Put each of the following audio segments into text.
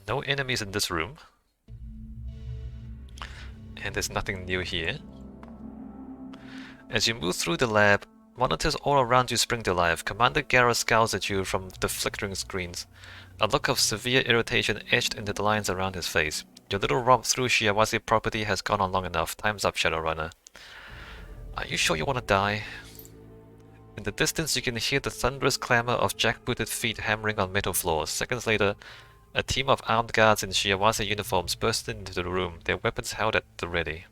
No enemies in this room. And there's nothing new here. As you move through the lab, monitors all around you spring to life. Commander Garra scowls at you from the flickering screens. A look of severe irritation etched into the lines around his face. Your little romp through Shiawazi property has gone on long enough. Time's up, Shadowrunner. Are you sure you want to die? In the distance, you can hear the thunderous clamor of jackbooted feet hammering on metal floors. Seconds later, a team of armed guards in Shiawazi uniforms burst into the room, their weapons held at the ready.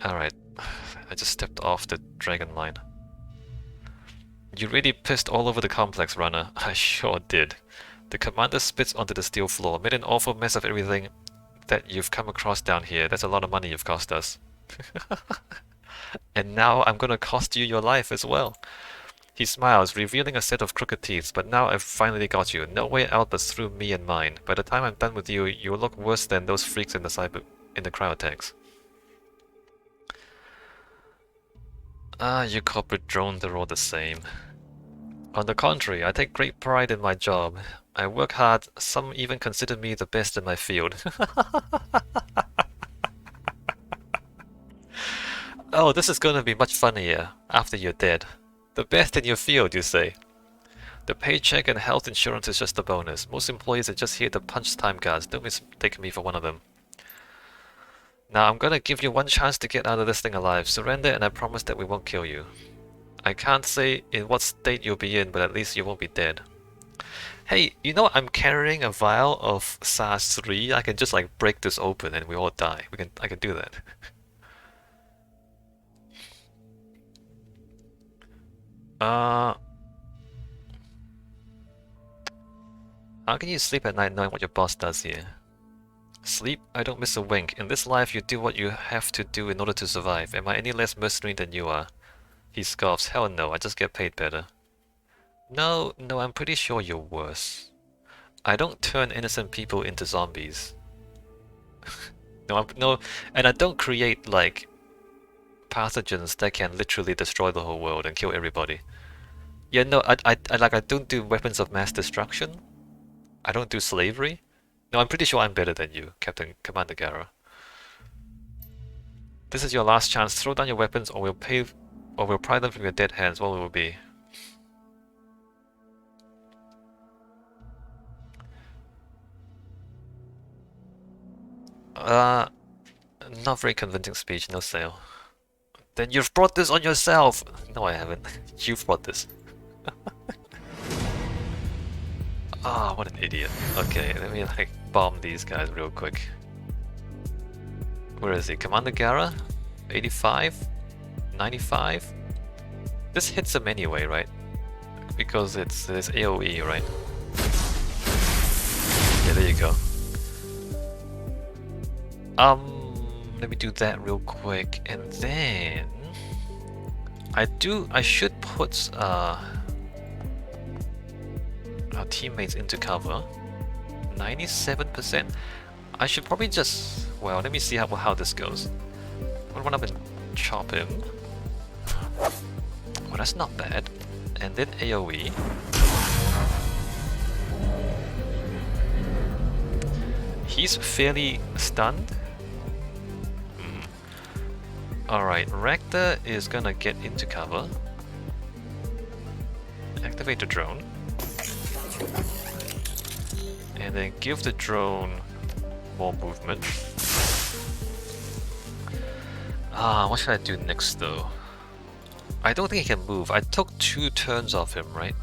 Alright, I just stepped off the dragon line. You really pissed all over the complex, Runner. I sure did. The commander spits onto the steel floor, made an awful mess of everything that you've come across down here. That's a lot of money you've cost us. And now I'm gonna cost you your life as well. He smiles, revealing a set of crooked teeth, but now I've finally got you. No way out but through me and mine. By the time I'm done with you, you'll look worse than those freaks in the cryotanks. Ah, you corporate drones are all the same. On the contrary, I take great pride in my job. I work hard, some even consider me the best in my field. Oh, this is gonna be much funnier after you're dead. The best in your field, you say? The paycheck and health insurance is just a bonus. Most employees are just here to punch time cards. Don't mistake me for one of them. Now I'm gonna give you one chance to get out of this thing alive. Surrender and I promise that we won't kill you. I can't say in what state you'll be in, but at least you won't be dead. Hey, you know I'm carrying a vial of SARS-3. I can just like break this open and we all die. I can do that. How can you sleep at night knowing what your boss does here? Sleep? I don't miss a wink. In this life, you do what you have to do in order to survive. Am I any less mercenary than you are? He scoffs. Hell no, I just get paid better. No, I'm pretty sure you're worse. I don't turn innocent people into zombies. No, and I don't create, like, pathogens that can literally destroy the whole world and kill everybody. Yeah, no, I don't do weapons of mass destruction. I don't do slavery. No, I'm pretty sure I'm better than you, Commander Garra. This is your last chance. Throw down your weapons, or we'll pry them from your dead hands. What will it be? Not very convincing speech. No sale. Then you've brought this on yourself. No, I haven't. You've brought this. Ah, what an idiot. Okay, let me like bomb these guys real quick. Where is he? Commander Garra? 85? 95? This hits him anyway, right? Because it's AoE, right? Yeah, there you go. Let me do that real quick, and then I should put our teammates into cover. 97%. I should probably just, well, let me see how this goes. I'm gonna run up and chop him. Well, that's not bad. And then AoE. He's fairly stunned. Alright, Rector is gonna get into cover. Activate the drone. And then give the drone more movement. What should I do next though? I don't think he can move. I took 2 turns off him, right?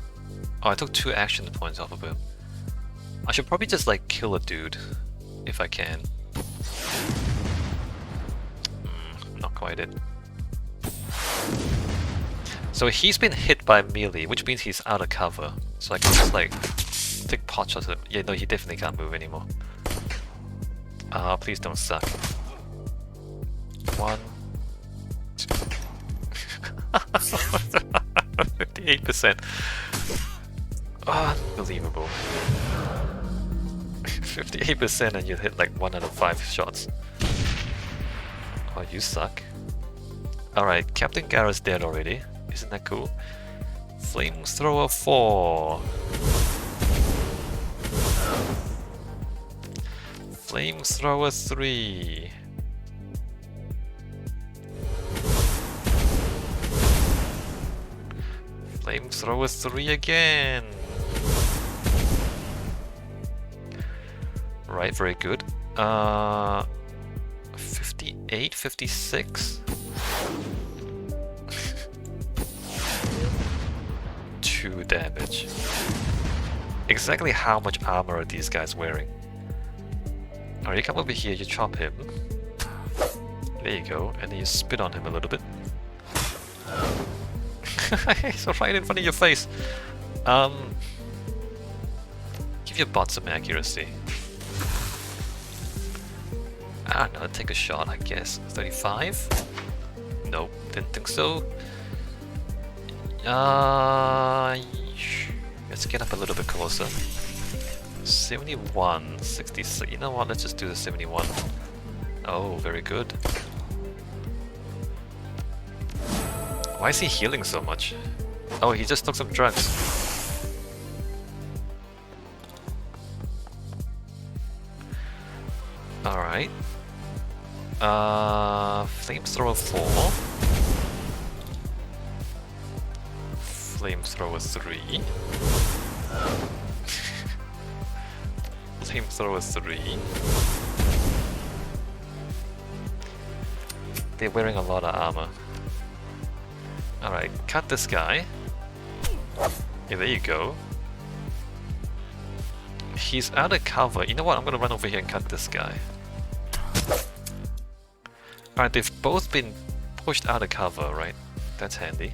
Oh, I took 2 action points off of him. I should probably just like kill a dude, if I can. Not quite it. So he's been hit by melee, which means he's out of cover. So I can just like take pot shots at him. Yeah, no, he definitely can't move anymore. Please don't suck. 1, 2. 58%. Unbelievable. 58% and you hit like 1 out of 5 shots. Oh, you suck. Alright, Captain Garra's dead already. Isn't that cool? Flamethrower 4. Flamethrower 3. Flamethrower 3 again. Right, very good. 58, 56. 2 damage. Exactly how much armor are these guys wearing? Alright, you come over here, you chop him. There you go, and then you spit on him a little bit. He's right in front of your face. Give your bot some accuracy. I don't know, take a shot, I guess. 35? Nope, didn't think so. Let's get up a little bit closer. 71, 66. You know what? Let's just do the 71. Oh, very good. Why is he healing so much? Oh, he just took some drugs. Alright. Flamethrower 4. Flamethrower 3. Flamethrower 3. They're wearing a lot of armor. Alright, cut this guy. Yeah, there you go. He's out of cover. You know what? I'm gonna run over here and cut this guy. Alright, they've both been pushed out of cover, right? That's handy.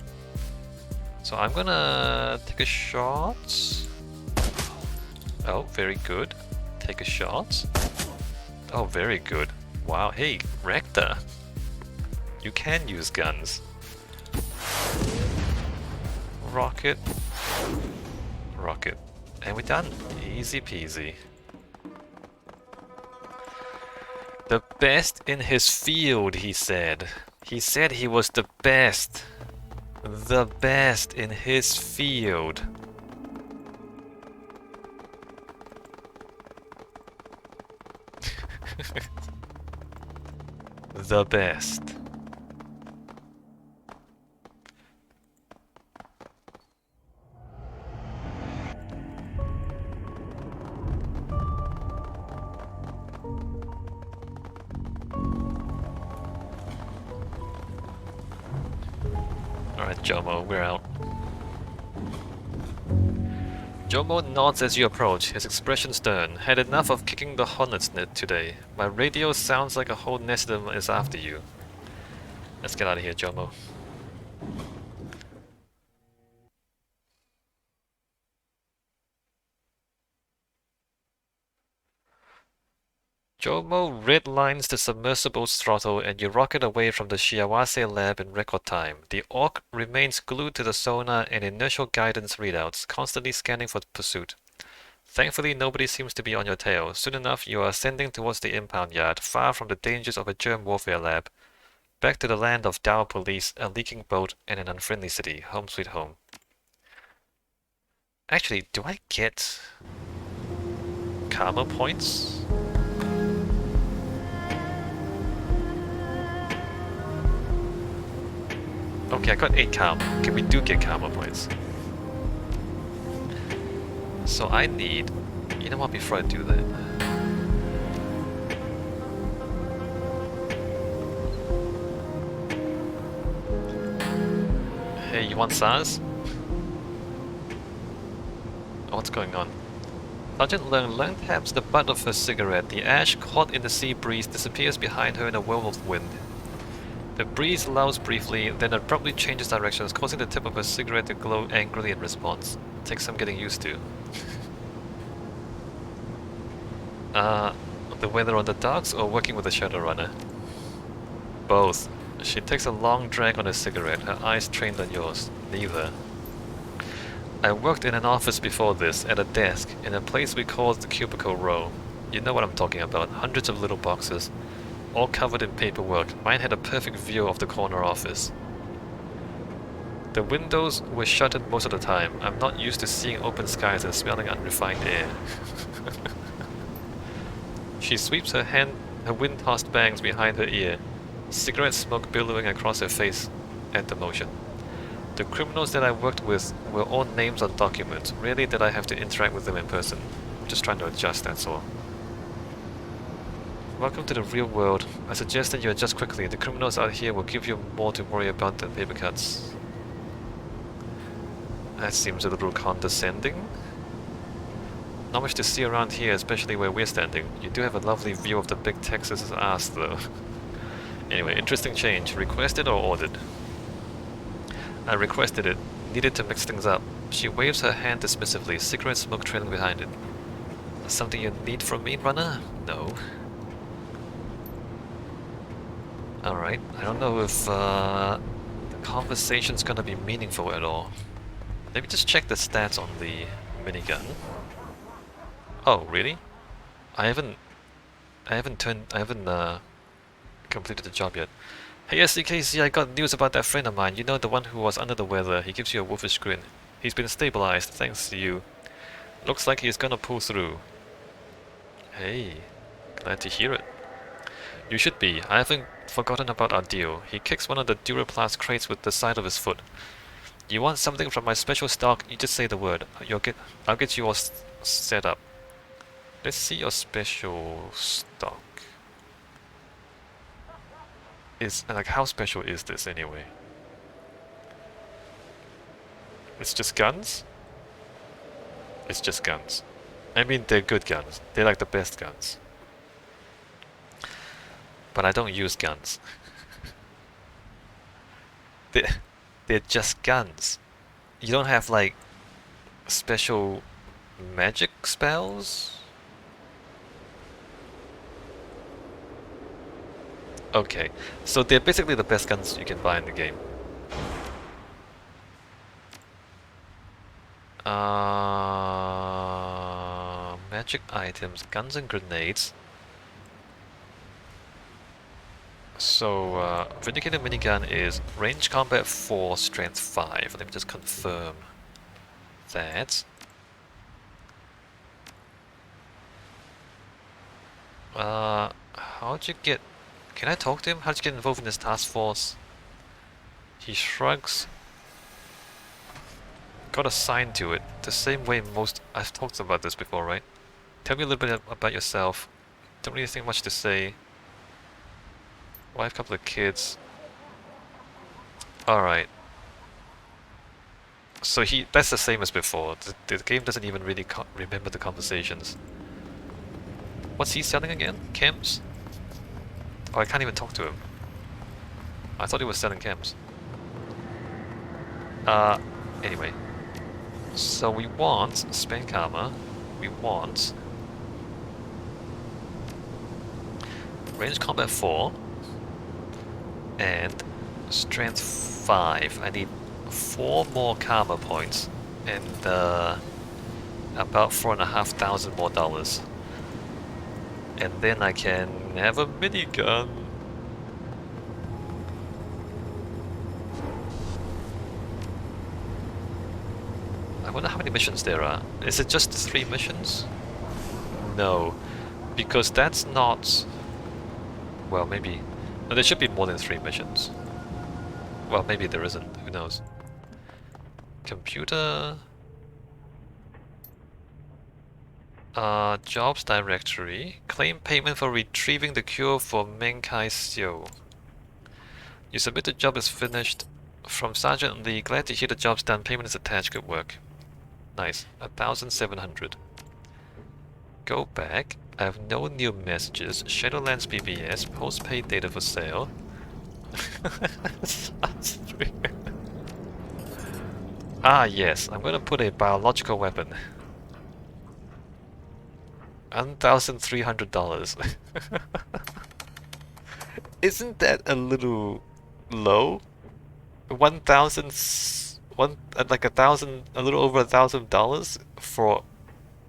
So I'm gonna take a shot. Oh, very good. Take a shot. Oh, very good. Wow, hey, Rector. You can use guns. Rocket. Rocket. And we're done. Easy peasy. The best in his field, he said. He said he was the best. The best in his field. The best. Alright, Jomo, we're out. Jomo nods as you approach, his expression stern. Had enough of kicking the hornet's nest today. My radio sounds like a whole nest of them is after you. Let's get out of here, Jomo. Jomo redlines the submersible's throttle and you rocket away from the Shiawase lab in record time. The Orc remains glued to the sonar and inertial guidance readouts, constantly scanning for pursuit. Thankfully, nobody seems to be on your tail. Soon enough, you are ascending towards the impound yard, far from the dangers of a germ warfare lab. Back to the land of Dow police, a leaking boat, and an unfriendly city. Home sweet home. Actually, do I get karma points? Okay, I got 8 karma. Okay, we do get karma points. So I need... You know what, before I do that... Hey, you want SARS? Oh, what's going on? Sergeant Leung taps the butt of her cigarette. The ash caught in the sea breeze disappears behind her in a whirl of wind. The breeze lulls briefly, then abruptly changes directions, causing the tip of her cigarette to glow angrily in response. Takes some getting used to. The weather on the docks or working with the Shadowrunner? Both. She takes a long drag on her cigarette, her eyes trained on yours. Neither. I worked in an office before this, at a desk, in a place we called the cubicle row. You know what I'm talking about, hundreds of little boxes. All covered in paperwork. Mine had a perfect view of the corner office. The windows were shuttered most of the time. I'm not used to seeing open skies and smelling unrefined air. She sweeps her wind-tossed bangs behind her ear, cigarette smoke billowing across her face at the motion. The criminals that I worked with were all names on documents. Rarely did I have to interact with them in person. I'm just trying to adjust, that's all. Welcome to the real world. I suggest that you adjust quickly. The criminals out here will give you more to worry about than paper cuts. That seems a little condescending. Not much to see around here, especially where we're standing. You do have a lovely view of the big Texas ass, though. Anyway, interesting change. Requested or ordered? I requested it. Needed to mix things up. She waves her hand dismissively, cigarette smoke trailing behind it. Something you need from me, runner? No. Alright, I don't know if the conversation's gonna be meaningful at all. Let me just check the stats on the minigun. Oh, really? I haven't completed the job yet. Hey SDKC, I got news about that friend of mine. You know, the one who was under the weather. He gives you a wolfish grin. He's been stabilized, thanks to you. Looks like he's gonna pull through. Hey, glad to hear it. You should be. I haven't forgotten about our deal. He kicks one of the Duraplast crates with the side of his foot. You want something from my special stock? You just say the word. I'll get you all set up. Let's see your special stock. Like, how special is this anyway? It's just guns? It's just guns. I mean, they're good guns. They're like the best guns. But I don't use guns. They're just guns. You don't have, like, special magic spells? Okay, so they're basically the best guns you can buy in the game. Magic items, guns and grenades. So, Vindicator minigun is range combat 4, strength 5. Let me just confirm that. How'd you get... Can I talk to him? How'd you get involved in this task force? He shrugs. Got assigned to it. The same way most... I've talked about this before, right? Tell me a little bit about yourself. Don't really think much to say. Wife, couple of kids. Alright. So that's the same as before. The game doesn't even really remember the conversations. What's he selling again? Chems? Oh, I can't even talk to him. I thought he was selling chems. Anyway. So we want spend karma. We want range combat 4 and strength 5. I need 4 more karma points and about $4,500 more dollars. And then I can have a minigun. I wonder how many missions there are. Is it just 3 missions? No, because that's not... Well, maybe... No, there should be more than 3 missions. Well, maybe there isn't. Who knows? Computer... jobs directory. Claim payment for retrieving the cure for Menkai Xiu. You submit the job is finished. From Sergeant Lee, glad to hear the job's done. Payment is attached. Good work. Nice. 1,700. Go back. I have no new messages. Shadowlands BBS. Postpaid data for sale. Ah, yes. I'm gonna put a biological weapon. $1,300. Isn't that a little low? 1,000, like a little over $1,000 for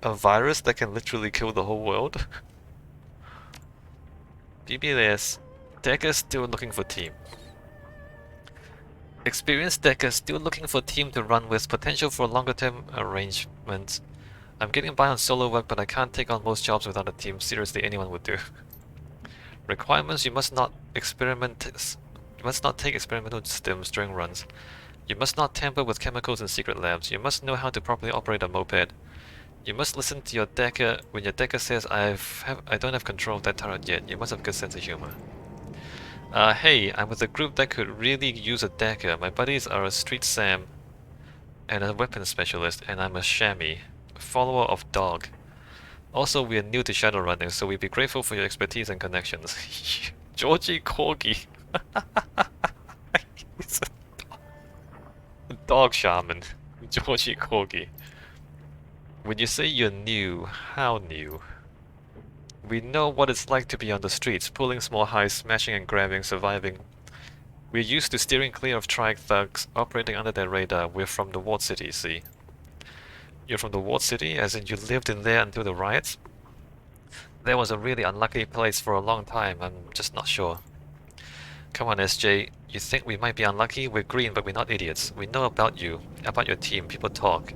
a virus that can literally kill the whole world? BBS, Decker still looking for team. Experienced Decker still looking for team to run with, potential for longer term arrangements. I'm getting by on solo work, but I can't take on most jobs without a team. Seriously, anyone would do. Requirements: you must not you must not take experimental stims during runs. You must not tamper with chemicals in secret labs. You must know how to properly operate a moped. You must listen to your decker when your decker says I don't have control of that turret yet. You must have good sense of humor. Hey, I'm with a group that could really use a decker. My buddies are a Street Sam and a weapons specialist, and I'm a Chamois, follower of Dog. Also, we are new to Shadowrunning, so we'd be grateful for your expertise and connections. Georgie Corgi. He's a dog shaman. Georgie Corgi. When you say you're new, how new? We know what it's like to be on the streets, pulling small highs, smashing and grabbing, surviving. We're used to steering clear of trike thugs, operating under their radar. We're from the Ward City, see? You're from the Ward City, as in you lived in there until the riots? That was a really unlucky place for a long time, I'm just not sure. Come on, SJ, you think we might be unlucky? We're green, but we're not idiots. We know about you, about your team, people talk.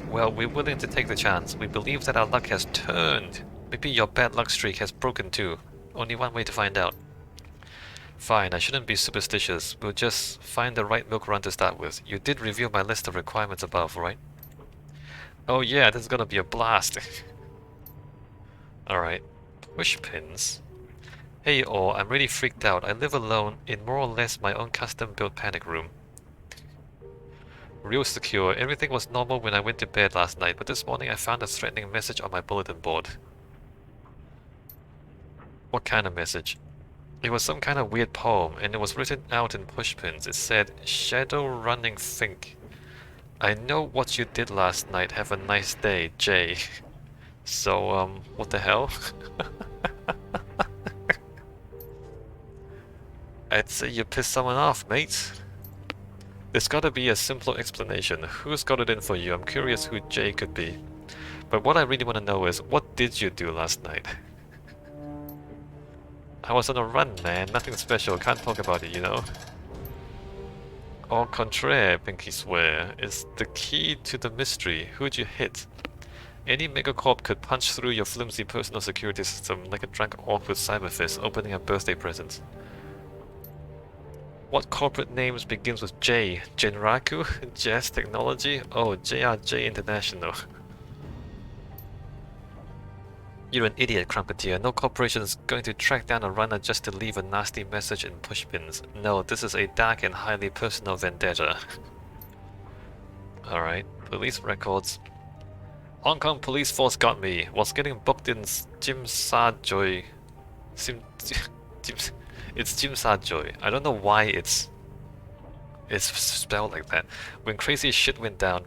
Well, we're willing to take the chance. We believe that our luck has turned. Maybe your bad luck streak has broken too. Only one way to find out. Fine, I shouldn't be superstitious. We'll just find the right milk run to start with. You did review my list of requirements above, right? Oh yeah, this is gonna be a blast. Alright. Push pins. Hey all, I'm really freaked out. I live alone in more or less my own custom-built panic room. Real secure. Everything was normal when I went to bed last night, but this morning I found a threatening message on my bulletin board. What kind of message? It was some kind of weird poem, and it was written out in pushpins. It said, Shadowrunning Think. I know what you did last night. Have a nice day, Jay. So, what the hell? I'd say you pissed someone off, mate. There's gotta be a simpler explanation. Who's got it in for you? I'm curious who Jay could be. But what I really want to know is, what did you do last night? I was on a run, man. Nothing special. Can't talk about it, you know? Au contraire, Pinky swear, is the key to the mystery. Who'd you hit? Any megacorp could punch through your flimsy personal security system like a drunk orc with cyberfist opening a birthday present. What corporate names begins with J? Genraku? Jazz Technology? Oh, JRJ International. You're an idiot, Crumpeteer. No corporation is going to track down a runner just to leave a nasty message in pushpins. No, this is a dark and highly personal vendetta. Alright, police records. Hong Kong police force got me. Was getting booked in Jim Sa Joy. It's Jim Sa Joy. I don't know why it's spelled like that. When crazy shit went down.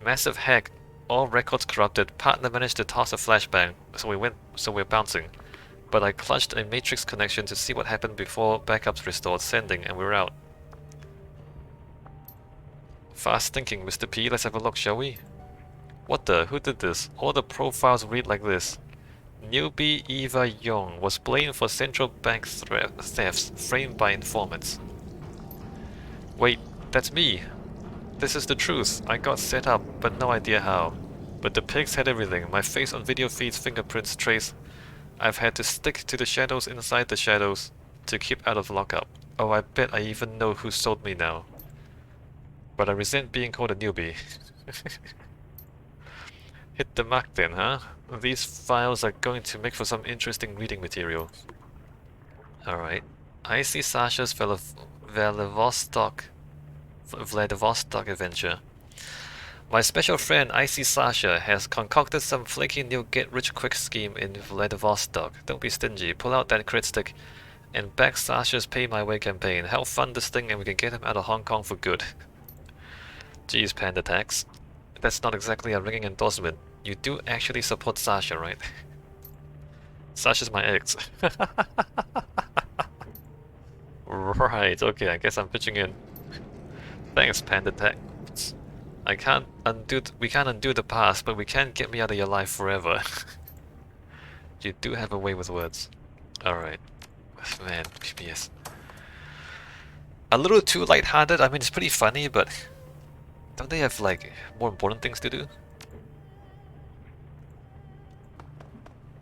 Massive hack. All records corrupted. Partner managed to toss a flashbang, so we're bouncing. But I clutched a matrix connection to see what happened before backups restored sending, and we're out. Fast thinking, Mr. P. Let's have a look, shall we? What the? Who did this? All the profiles read like this. Newbie Eva Young was blamed for central bank thefts framed by informants. Wait, that's me. This is the truth. I got set up, but no idea how. But the pigs had everything. My face on video feeds, fingerprints, trace. I've had to stick to the shadows inside the shadows to keep out of lockup. Oh, I bet I even know who sold me now. But I resent being called a newbie. Hit the mark then, huh? These files are going to make for some interesting reading material. Alright. I see Sasha's Vladivostok adventure. My special friend Icy Sasha has concocted some flaky new get-rich-quick scheme in Vladivostok. Don't be stingy. Pull out that crit stick and back Sasha's Pay My Way campaign. Help fund this thing and we can get him out of Hong Kong for good. Jeez, Panda Tax. That's not exactly a ringing endorsement. You do actually support Sasha, right? Sasha's my ex. Right, okay, I guess I'm pitching in. Thanks, Panda Tax. We can't undo the past, but we can get me out of your life forever. You do have a way with words. Alright. Man, PBS. A little too lighthearted. I mean, it's pretty funny, but don't they have, like, more important things to do?